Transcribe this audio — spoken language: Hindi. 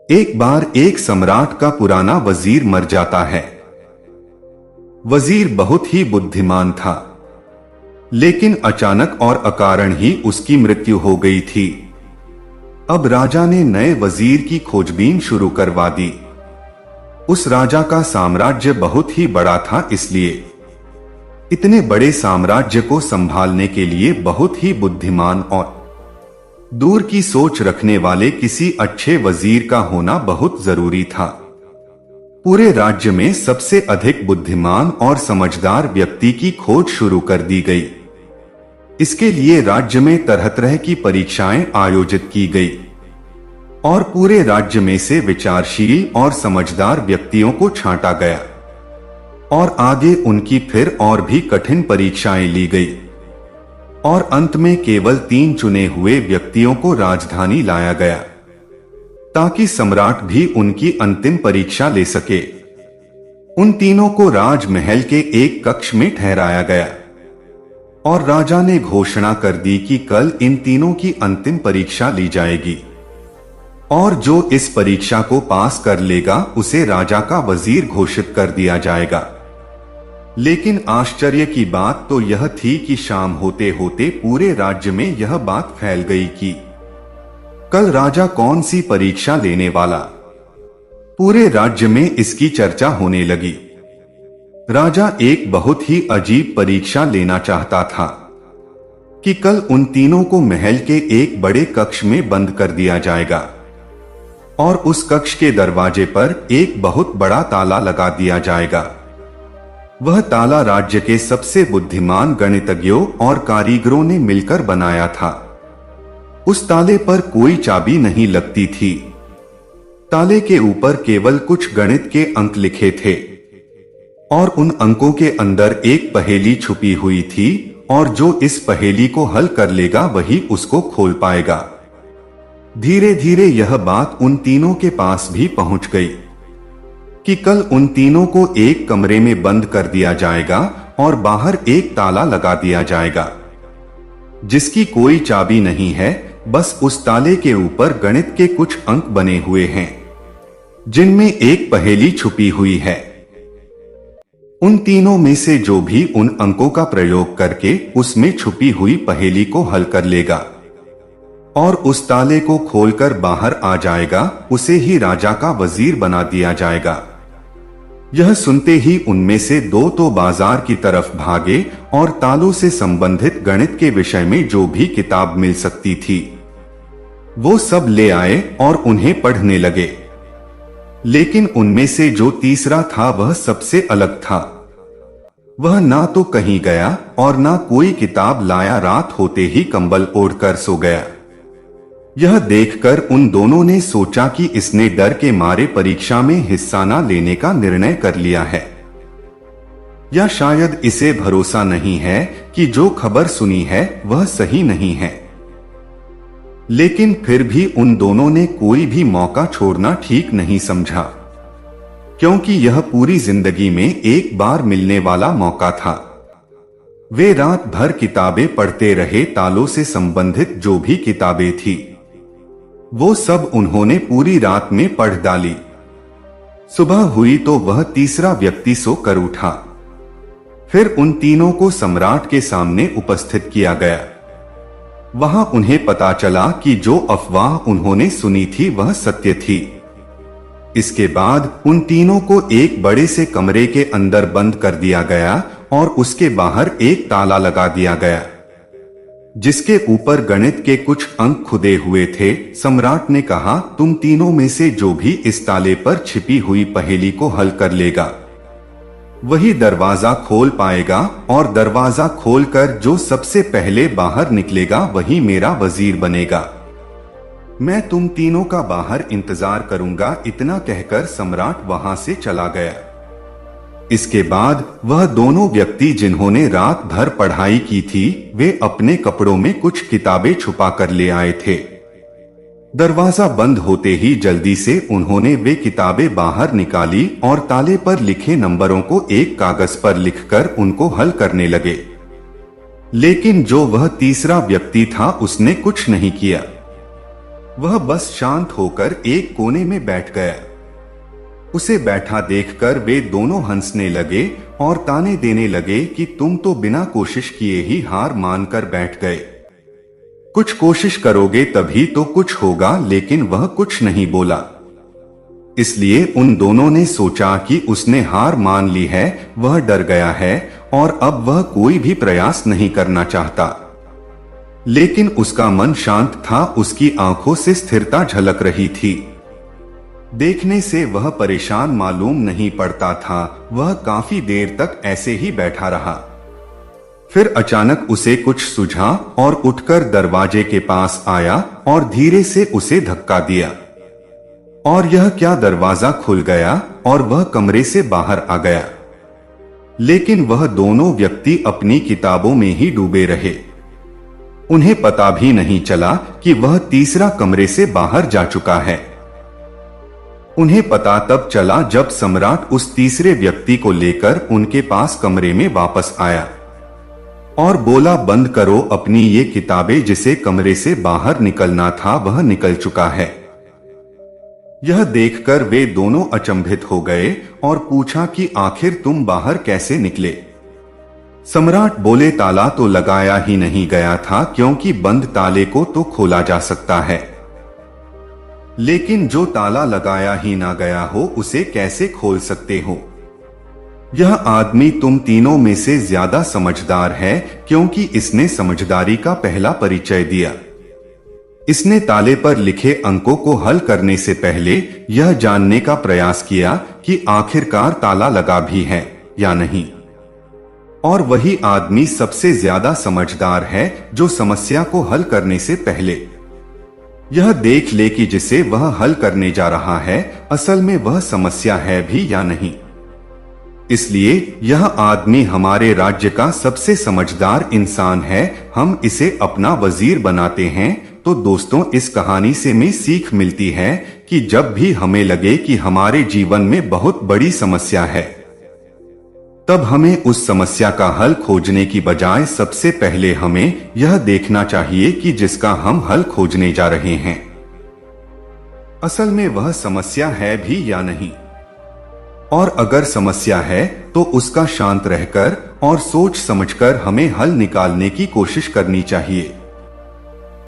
एक बार एक सम्राट का पुराना वजीर मर जाता है। वजीर बहुत ही बुद्धिमान था, लेकिन अचानक और अकारण ही उसकी मृत्यु हो गई थी। अब राजा ने नए वजीर की खोजबीन शुरू करवा दी। उस राजा का साम्राज्य बहुत ही बड़ा था, इसलिए इतने बड़े साम्राज्य को संभालने के लिए बहुत ही बुद्धिमान और दूर की सोच रखने वाले किसी अच्छे वजीर का होना बहुत जरूरी था। पूरे राज्य में सबसे अधिक बुद्धिमान और समझदार व्यक्ति की खोज शुरू कर दी गई। इसके लिए राज्य में तरह तरह की परीक्षाएं आयोजित की गई और पूरे राज्य में से विचारशील और समझदार व्यक्तियों को छांटा गया और आगे उनकी फिर और भी कठिन परीक्षाएं ली गई और अंत में केवल 3 चुने हुए व्यक्तियों को राजधानी लाया गया ताकि सम्राट भी उनकी अंतिम परीक्षा ले सके। उन तीनों को राजमहल के एक कक्ष में ठहराया गया और राजा ने घोषणा कर दी कि कल इन तीनों की अंतिम परीक्षा ली जाएगी और जो इस परीक्षा को पास कर लेगा उसे राजा का वजीर घोषित कर दिया जाएगा। लेकिन आश्चर्य की बात तो यह थी कि शाम होते होते पूरे राज्य में यह बात फैल गई कि कल राजा कौन सी परीक्षा लेने वाला। पूरे राज्य में इसकी चर्चा होने लगी। राजा एक बहुत ही अजीब परीक्षा लेना चाहता था कि कल उन तीनों को महल के एक बड़े कक्ष में बंद कर दिया जाएगा और उस कक्ष के दरवाजे पर एक बहुत बड़ा ताला लगा दिया जाएगा। वह ताला राज्य के सबसे बुद्धिमान गणितज्ञों और कारीगरों ने मिलकर बनाया था। उस ताले पर कोई चाबी नहीं लगती थी। ताले के ऊपर केवल कुछ गणित के अंक लिखे थे और उन अंकों के अंदर एक पहेली छुपी हुई थी और जो इस पहेली को हल कर लेगा वही उसको खोल पाएगा। धीरे धीरे यह बात उन तीनों के पास भी पहुंच गई कि कल उन तीनों को एक कमरे में बंद कर दिया जाएगा और बाहर एक ताला लगा दिया जाएगा जिसकी कोई चाबी नहीं है। बस उस ताले के ऊपर गणित के कुछ अंक बने हुए हैं जिनमें एक पहेली छुपी हुई है। उन तीनों में से जो भी उन अंकों का प्रयोग करके उसमें छुपी हुई पहेली को हल कर लेगा और उस ताले को खोलकर बाहर आ जाएगा, उसे ही राजा का वजीर बना दिया जाएगा। यह सुनते ही उनमें से 2 तो बाजार की तरफ भागे और तालों से संबंधित गणित के विषय में जो भी किताब मिल सकती थी वो सब ले आए और उन्हें पढ़ने लगे। लेकिन उनमें से जो तीसरा था वह सबसे अलग था। वह ना तो कहीं गया और ना कोई किताब लाया, रात होते ही कंबल ओढ़कर सो गया। यह देखकर उन दोनों ने सोचा कि इसने डर के मारे परीक्षा में हिस्सा न लेने का निर्णय कर लिया है, या शायद इसे भरोसा नहीं है कि जो खबर सुनी है वह सही नहीं है। लेकिन फिर भी उन दोनों ने कोई भी मौका छोड़ना ठीक नहीं समझा, क्योंकि यह पूरी जिंदगी में एक बार मिलने वाला मौका था। वे रात भर किताबें पढ़ते रहे। तालों से संबंधित जो भी किताबें थी वो सब उन्होंने पूरी रात में पढ़ डाली। सुबह हुई तो वह तीसरा व्यक्ति सो कर उठा। फिर उन तीनों को सम्राट के सामने उपस्थित किया गया। वहां उन्हें पता चला कि जो अफवाह उन्होंने सुनी थी वह सत्य थी। इसके बाद उन तीनों को एक बड़े से कमरे के अंदर बंद कर दिया गया और उसके बाहर एक ताला लगा दिया गया जिसके ऊपर गणित के कुछ अंक खुदे हुए थे। सम्राट ने कहा, तुम तीनों में से जो भी इस ताले पर छिपी हुई पहेली को हल कर लेगा वही दरवाजा खोल पाएगा और दरवाजा खोलकर जो सबसे पहले बाहर निकलेगा वही मेरा वजीर बनेगा। मैं तुम तीनों का बाहर इंतजार करूंगा। इतना कहकर सम्राट वहां से चला गया। इसके बाद वह दोनों व्यक्ति जिन्होंने रात भर पढ़ाई की थी वे अपने कपड़ों में कुछ किताबें छुपा कर ले आए थे। दरवाजा बंद होते ही जल्दी से उन्होंने वे किताबें बाहर निकाली और ताले पर लिखे नंबरों को एक कागज पर लिखकर उनको हल करने लगे। लेकिन जो वह तीसरा व्यक्ति था उसने कुछ नहीं किया। वह बस शांत होकर एक कोने में बैठ गया। उसे बैठा देखकर वे दोनों हंसने लगे और ताने देने लगे कि तुम तो बिना कोशिश किए ही हार मानकर बैठ गए। कुछ कोशिश करोगे तभी तो कुछ होगा, लेकिन वह कुछ नहीं बोला। इसलिए उन दोनों ने सोचा कि उसने हार मान ली है, वह डर गया है और अब वह कोई भी प्रयास नहीं करना चाहता। लेकिन उसका मन शांत था, उसकी आंखों से स्थिरता झलक रही थी। देखने से वह परेशान मालूम नहीं पड़ता था। वह काफी देर तक ऐसे ही बैठा रहा। फिर अचानक उसे कुछ सूझा और उठकर दरवाजे के पास आया और धीरे से उसे धक्का दिया। और यह क्या, दरवाजा खुल गया और वह कमरे से बाहर आ गया। लेकिन वह दोनों व्यक्ति अपनी किताबों में ही डूबे रहे। उन्हें पता भी नहीं चला कि वह तीसरा कमरे से बाहर जा चुका है। उन्हें पता तब चला जब सम्राट उस तीसरे व्यक्ति को लेकर उनके पास कमरे में वापस आया और बोला, बंद करो अपनी ये किताबें, जिसे कमरे से बाहर निकलना था वह निकल चुका है। यह देखकर वे दोनों अचंभित हो गए और पूछा कि आखिर तुम बाहर कैसे निकले। सम्राट बोले, ताला तो लगाया ही नहीं गया था, क्योंकि बंद ताले को तो खोला जा सकता है, लेकिन जो ताला लगाया ही ना गया हो उसे कैसे खोल सकते हो। यह आदमी तुम तीनों में से ज्यादा समझदार है, क्योंकि इसने समझदारी का पहला परिचय दिया। इसने ताले पर लिखे अंकों को हल करने से पहले यह जानने का प्रयास किया कि आखिरकार ताला लगा भी है या नहीं। और वही आदमी सबसे ज्यादा समझदार है जो समस्या को हल करने से पहले यह देख ले कि जिसे वह हल करने जा रहा है असल में वह समस्या है भी या नहीं। इसलिए यह आदमी हमारे राज्य का सबसे समझदार इंसान है। हम इसे अपना वजीर बनाते हैं। तो दोस्तों, इस कहानी से हमें सीख मिलती है कि जब भी हमें लगे कि हमारे जीवन में बहुत बड़ी समस्या है, तब हमें उस समस्या का हल खोजने की बजाय सबसे पहले हमें यह देखना चाहिए कि जिसका हम हल खोजने जा रहे हैं असल में वह समस्या है भी या नहीं। और अगर समस्या है तो उसका शांत रहकर और सोच समझकर हमें हल निकालने की कोशिश करनी चाहिए।